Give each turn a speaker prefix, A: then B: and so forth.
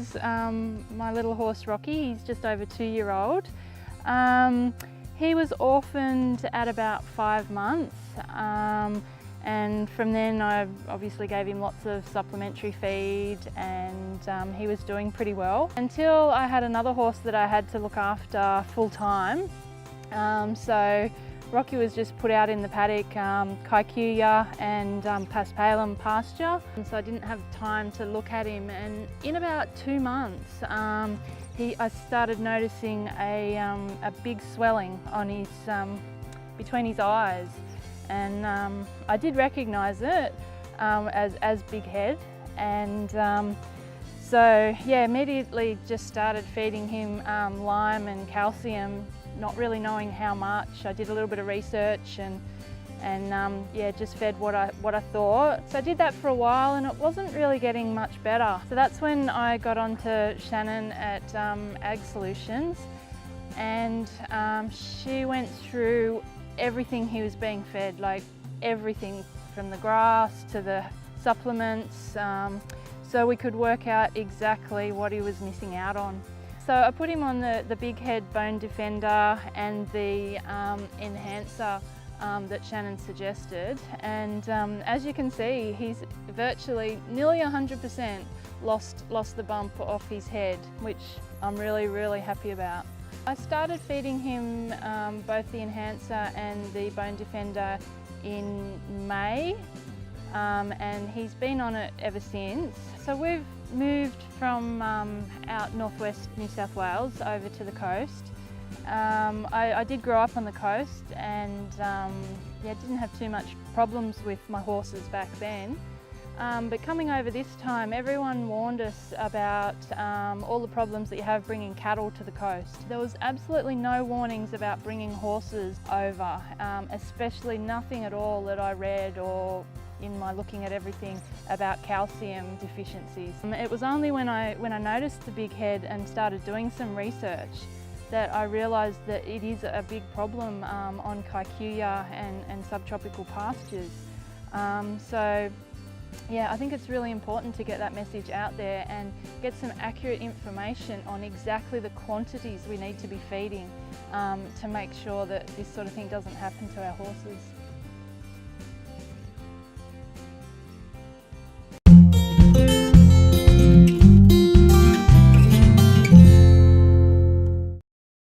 A: is my little horse Rocky. He's just over 2-year-old. He was orphaned at about 5 months, and from then I obviously gave him lots of supplementary feed, and he was doing pretty well until I had another horse that I had to look after full time. So Rocky was just put out in the paddock, Kikuyu and Paspalum pasture, and so I didn't have time to look at him. And in about 2 months, I started noticing a big swelling on his between his eyes, and I did recognise it as Bighead, and so yeah, immediately just started feeding him lime and calcium, not really knowing how much. I did a little bit of research and yeah, just fed what I thought. So I did that for a while and it wasn't really getting much better. So that's when I got on to Shannon at Ag Solutions, and she went through everything he was being fed, like everything from the grass to the supplements, so we could work out exactly what he was missing out on. So I put him on the Bighead Bone Defender and the enhancer that Shannon suggested, and as you can see, he's virtually nearly 100% lost the bump off his head, which I'm really happy about. I started feeding him both the enhancer and the Bone Defender in May, and he's been on it ever since. So we've moved from out northwest New South Wales over to the coast. I did grow up on the coast, and yeah, didn't have too much problems with my horses back then. But coming over this time, everyone warned us about all the problems that you have bringing cattle to the coast. There was absolutely no warnings about bringing horses over, especially nothing at all that I read or in my looking at everything about calcium deficiencies. It was only when I noticed the Bighead and started doing some research that I realised that it is a big problem on Kikuyu and subtropical pastures. So yeah, I think it's really important to get that message out there and get some accurate information on exactly the quantities we need to be feeding to make sure that this sort of thing doesn't happen to our horses.